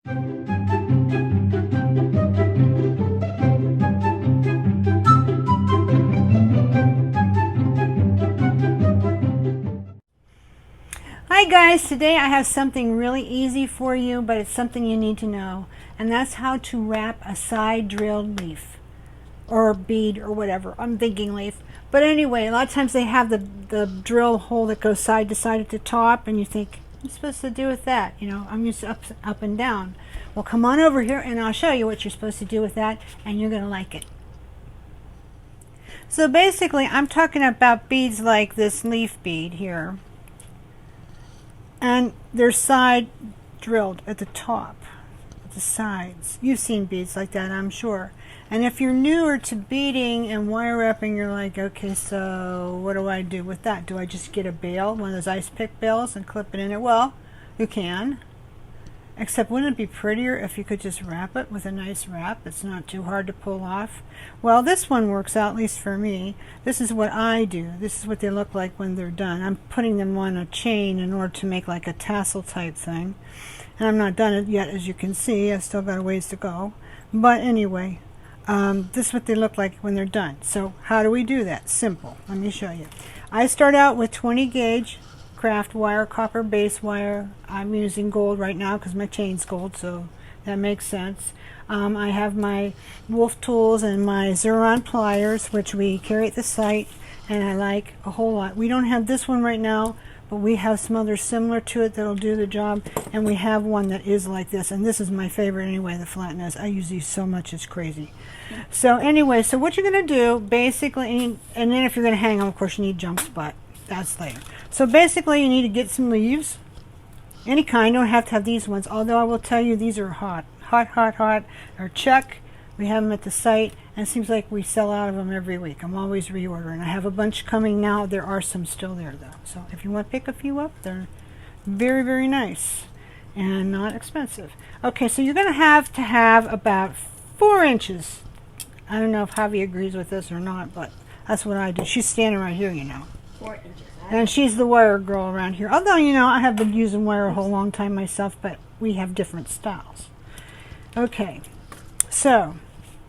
Hi guys, today I have something really easy for you, but it's something you need to know, and that's how to wrap a side drilled leaf or bead or whatever. I'm thinking leaf, but anyway, a lot of times they have the drill hole that goes side to side at the top, and you think, what's supposed to do with that? You know, I'm used to up and down. Well, come on over here and I'll show you what you're supposed to do with that, and you're gonna like it. So basically, I'm talking about beads like this leaf bead here, and they're side drilled at the top, at the sides. You've seen beads like that, I'm sure. And if you're newer to beading and wire wrapping, you're like, okay, so what do I do with that? Do I just get a bail, one of those ice pick bails, and clip it in it? Well, you can. Except wouldn't it be prettier if you could just wrap it with a nice wrap? It's not too hard to pull off. Well, this one works out, at least for me. This is what I do. This is what they look like when they're done. I'm putting them on a chain in order to make like a tassel type thing. And I'm not done it yet, as you can see. I've still got a ways to go. But anyway, this is what they look like when they're done. So how do we do that? Simple. Let me show you. I start out with 20 gauge craft wire, copper base wire. I'm using gold right now because my chain's gold, so that makes sense. I have my wolf tools and my Xuron pliers, which we carry at the site, and I like a whole lot. We don't have this one right now, but we have some others similar to it that'll do the job, and we have one that is like this, and this is my favorite anyway, the flatness. I use these so much, it's crazy. So anyway, so what you're going to do basically, and then if you're going to hang them, of course you need jump spot. That's later. So basically you need to get some leaves, any kind. Don't have to have these ones, although I will tell you these are hot. Or check. We have them at the site, and it seems like we sell out of them every week. I'm always reordering. I have a bunch coming now. There are some still there though, so if you want to pick a few up, they're very, very nice and not expensive. Okay, so you're going to have about 4 inches. I don't know if Javi agrees with this or not, but that's what I do. She's standing right here, you know. 4 inches. And she's the wire girl around here. Although, you know, I have been using wire a whole long time myself, but we have different styles. Okay, so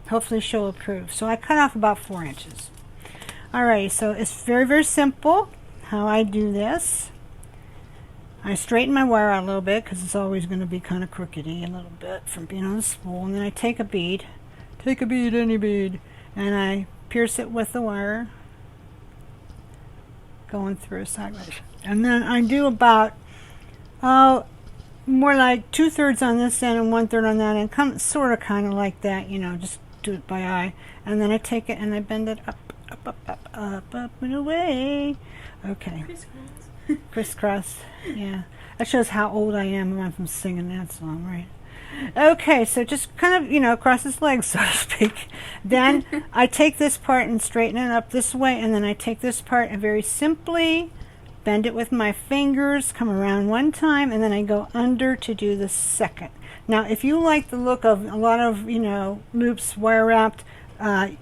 hopefully she'll approve. So I cut off about 4 inches. Alright, so it's very, very simple how I do this. I straighten my wire out a little bit because it's always going to be kind of crookedy a little bit from being on the spool. And then I take a bead, any bead, and I pierce it with the wire, going through sideways. And then I do about more like 2/3 on this end and 1/3 on that end, sort of kind of like that, you know, just do it by eye. And then I take it and I bend it up and away. Okay. Crisscross. Yeah, that shows how old I am when I'm singing that song, right? Okay, so just kind of, you know, cross his legs, so to speak. Then I take this part and straighten it up this way, and then I take this part and very simply bend it with my fingers, come around one time, and then I go under to do the second. Now, if you like the look of a lot of, you know, loops wire wrapped,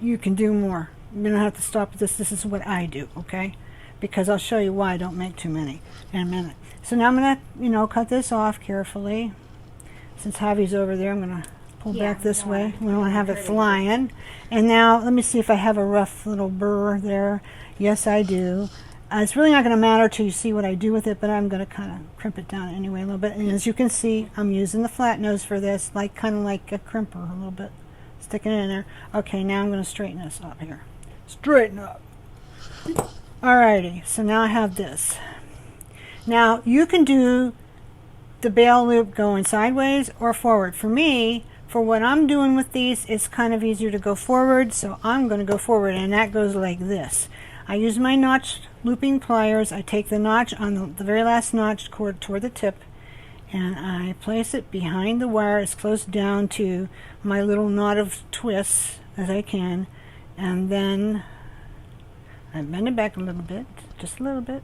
you can do more. You don't have to stop at this. This is what I do, okay? Because I'll show you why I don't make too many in a minute. So now I'm going to, you know, cut this off carefully. Since Javi's over there, I'm going to pull back this way. We don't want to have it flying. And now, let me see if I have a rough little burr there. Yes, I do. It's really not going to matter till you see what I do with it, but I'm going to kind of crimp it down anyway a little bit. And as you can see, I'm using the flat nose for this, like kind of like a crimper a little bit. Sticking it in there. Okay, now I'm going to straighten this up here. Straighten up. Alrighty, so now I have this. Now, you can do the bail loop going sideways or forward. For me, for what I'm doing with these, it's kind of easier to go forward, so I'm going to go forward, and that goes like this. I use my notch looping pliers. I take the notch on the very last notch toward the tip, and I place it behind the wire as close down to my little knot of twists as I can, and then I bend it back a little bit, just a little bit,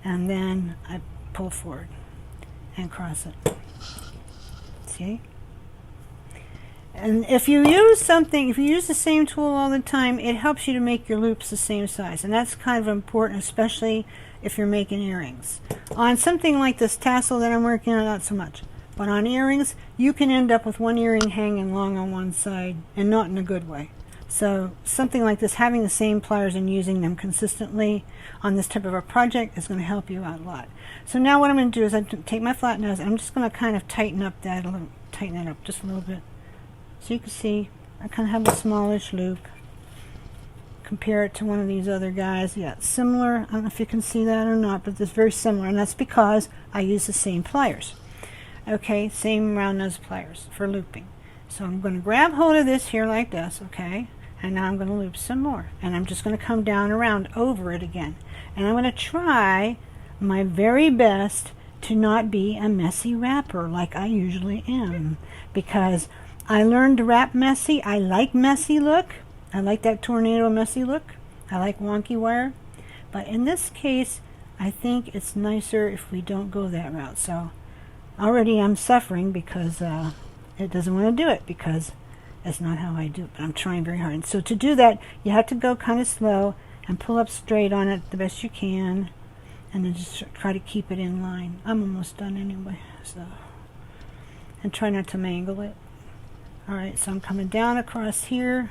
and then I pull forward and cross it. See? And if you use something, if you use the same tool all the time, it helps you to make your loops the same size. And that's kind of important, especially if you're making earrings. On something like this tassel that I'm working on, not so much. But on earrings, you can end up with one earring hanging long on one side, and not in a good way. So something like this, having the same pliers and using them consistently on this type of a project is going to help you out a lot. So now what I'm going to do is I take my flat nose and I'm just going to kind of tighten up that a little, tighten it up just a little bit. So you can see I kind of have a smallish loop. Compare it to one of these other guys. Yeah, it's similar. I don't know if you can see that or not, but it's very similar, and that's because I use the same pliers. Okay, same round nose pliers for looping. So I'm going to grab hold of this here like this, okay? And now I'm going to loop some more. And I'm just going to come down around over it again. And I'm going to try my very best to not be a messy wrapper like I usually am. Because I learned to wrap messy. I like messy look. I like that tornado messy look. I like wonky wire. But in this case, I think it's nicer if we don't go that route. So already I'm suffering because it doesn't want to do it because that's not how I do it, but I'm trying very hard. And so to do that, you have to go kind of slow and pull up straight on it the best you can, and then just try to keep it in line. I'm almost done anyway, so. And try not to mangle it. All right, so I'm coming down across here.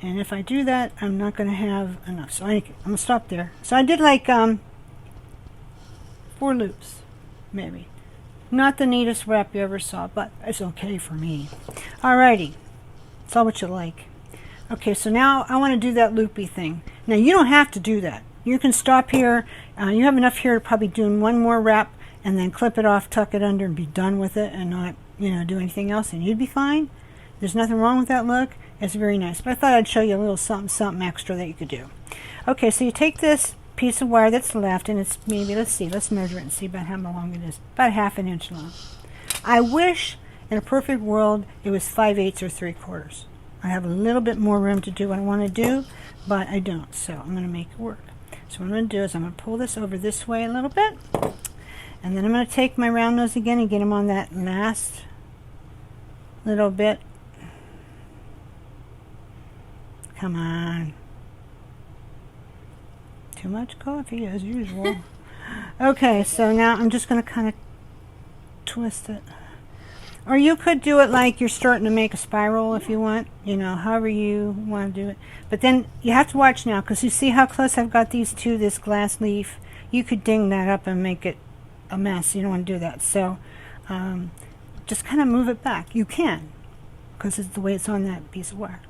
And if I do that, I'm not going to have enough. So I'm going to stop there. So I did like 4 loops, maybe. Not the neatest wrap you ever saw, but it's okay for me. Alrighty, it's all what you like. Okay, so now I want to do that loopy thing. Now you don't have to do that. You can stop here. You have enough here to probably do one more wrap and then clip it off, tuck it under, and be done with it, and not, do anything else, and you'd be fine. There's nothing wrong with that look. It's very nice. But I thought I'd show you a little something extra that you could do. Okay, so you take this piece of wire that's left, and it's maybe, let's measure it and see about how long it is. About 1/2 inch long. I wish in a perfect world it was 5/8 or 3/4. I have a little bit more room to do what I want to do, but I don't, so I'm going to make it work. So what I'm going to do is I'm going to pull this over this way a little bit, and then I'm going to take my round nose again and get them on that last little bit. Come on. Too much coffee as usual. Okay, so now I'm just going to kind of twist it. Or you could do it like you're starting to make a spiral if you want, however you want to do it. But then you have to watch now, because you see how close I've got these to this glass leaf. You could ding that up and make it a mess. You don't want to do that. So just kind of move it back. You can, because it's the way it's on that piece of wire.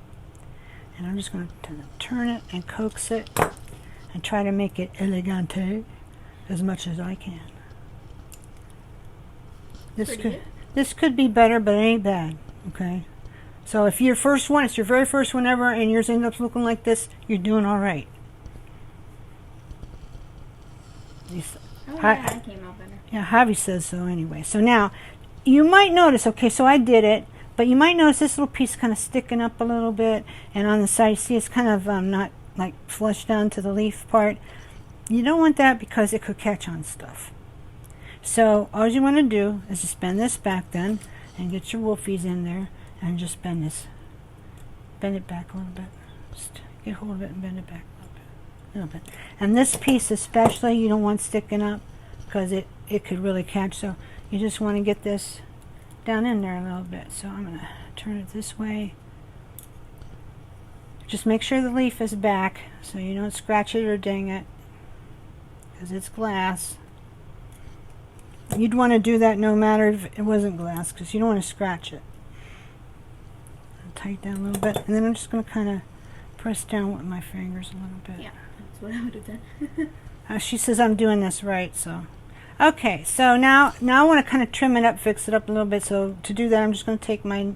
And I'm just going to turn it and coax it and try to make it elegante as much as I can. This could be better, but it ain't bad. Okay, so if your first one, it's your very first one ever, and yours ends up looking like this, you're doing all right. Yeah, it came out better. Yeah, Javi says so anyway. So now you might notice. Okay, so I did it. But you might notice this little piece kind of sticking up a little bit, and on the side, you see it's kind of not like flush down to the leaf part. You don't want that because it could catch on stuff. So all you want to do is just bend this back then, and get your wolfies in there, and just bend it back a little bit. Just get hold of it and bend it back a little bit. And this piece especially, you don't want sticking up because it could really catch. So you just want to get this down in there a little bit. So I'm going to turn it this way. Just make sure the leaf is back so you don't scratch it or ding it, because it's glass. You'd want to do that no matter if it wasn't glass, because you don't want to scratch it. Tighten down a little bit, and then I'm just going to kind of press down with my fingers a little bit. Yeah, that's what I would have done. She says I'm doing this right, so. Okay, so now I want to kind of trim it up, fix it up a little bit. So to do that, I'm just going to take my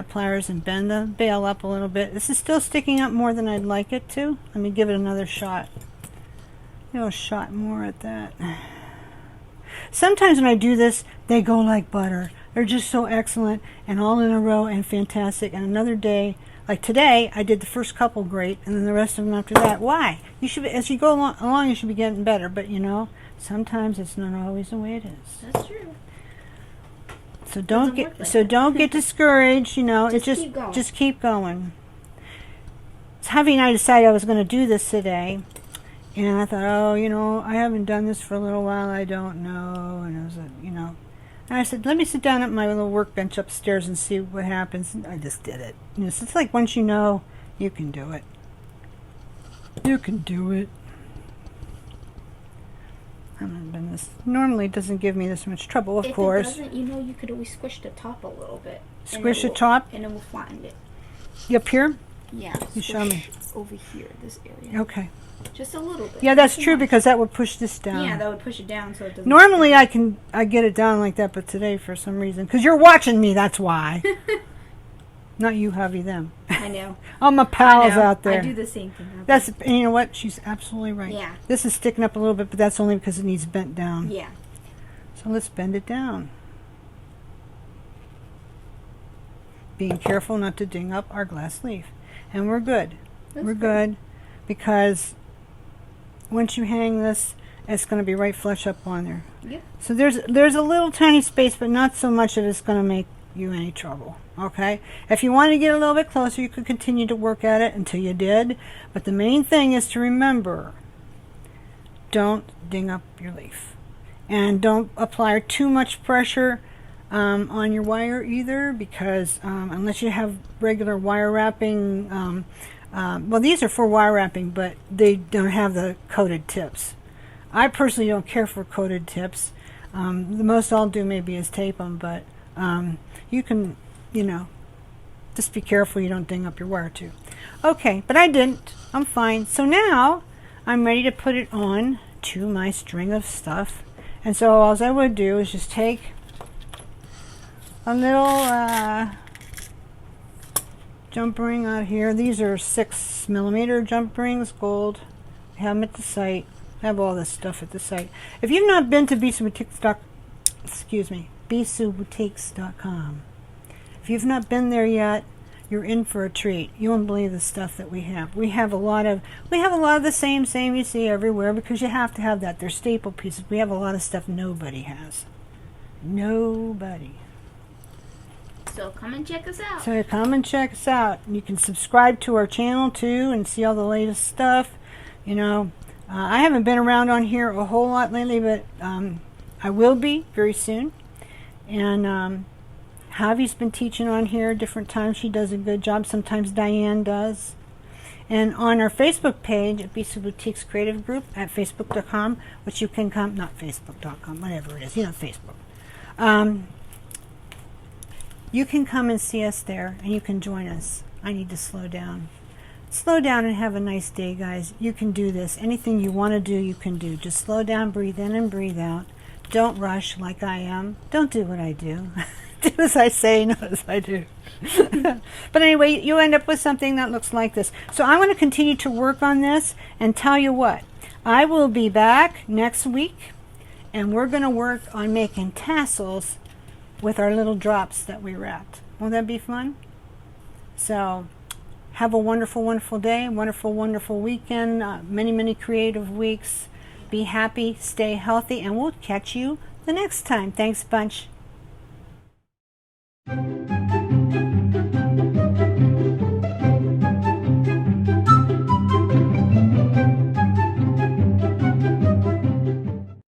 pliers and bend the bail up a little bit. This is still sticking up more than I'd like it to. Let me give it another shot. A shot more at that. Sometimes when I do this, they go like butter. They're just so excellent and all in a row and fantastic. And another day, like today, I did the first couple great, and then the rest of them after that. Why? You should, as you go along, you should be getting better. But sometimes it's not always the way it is. That's true. So don't get discouraged. Just keep going. So Javi and I decided I was going to do this today, And I thought, oh, you know, I haven't done this for a little while. I don't know. And I was, you know, and I said, let me sit down at my little workbench upstairs and see what happens. And I just did it. You know, so it's like once you know, you can do it. You can do it. I haven't been this. Normally, it doesn't give me this much trouble, of course. If it doesn't, you know, you could always squish the top a little bit. Squish the top? And it will flatten it. Up here? Yeah. You show me. Over here, this area. Okay. Just a little bit. Yeah, that's true because that would push this down. Yeah, that would push it down so it doesn't. Normally, I get it down like that, but today, for some reason, because you're watching me, that's why. Not you, Javi, them. I know. All my pals out there. I do the same thing. That's, and you know what? She's absolutely right. Yeah. This is sticking up a little bit, but that's only because it needs bent down. Yeah. So let's bend it down. Being careful not to ding up our glass leaf. And we're good. We're good because once you hang this, it's going to be right flush up on there. Yep. So there's a little tiny space, but not so much that it's going to make you any trouble. Okay? If you want to get a little bit closer, you could continue to work at it until you did. But the main thing is to remember, don't ding up your leaf. And don't apply too much pressure on your wire either, because unless you have regular wire wrapping, well, these are for wire wrapping, but they don't have the coated tips. I personally don't care for coated tips. The most I'll do maybe is tape them, but you can, you know, just be careful you don't ding up your wire too. Okay, but I didn't. I'm fine. So now I'm ready to put it on to my string of stuff. And so all I would do is just take a little jump ring out here. These are 6mm jump rings, gold. I have them at the site. I have all this stuff at the site. If you've not been to BeadSouBoutiques.com, if you've not been there yet, you're in for a treat. You won't believe the stuff that we have. We have a lot of the same you see everywhere, because you have to have that. They're staple pieces. We have a lot of stuff nobody has. Nobody. So come and check us out. So come and check us out. You can subscribe to our channel too and see all the latest stuff. You know, I haven't been around on here a whole lot lately, but I will be very soon. And Javi's been teaching on here different times. She does a good job. Sometimes Diane does. And on our Facebook page at Bead Boutiques Creative Group at Facebook.com, which you can come, not Facebook.com, whatever it is, you know, Facebook. You can come and see us there, and you can join us. I need to slow down. Slow down and have a nice day, guys. You can do this. Anything you want to do, you can do. Just slow down, breathe in and breathe out. Don't rush like I am. Don't do what I do. Do as I say, not as I do. But anyway, you end up with something that looks like this. So I'm going to continue to work on this, and tell you what, I will be back next week, and we're going to work on making tassels with our little drops that we wrapped. Won't that be fun? So have a wonderful, wonderful day, wonderful, wonderful weekend, many creative weeks. Be happy, stay healthy, and we'll catch you the next time. Thanks a bunch.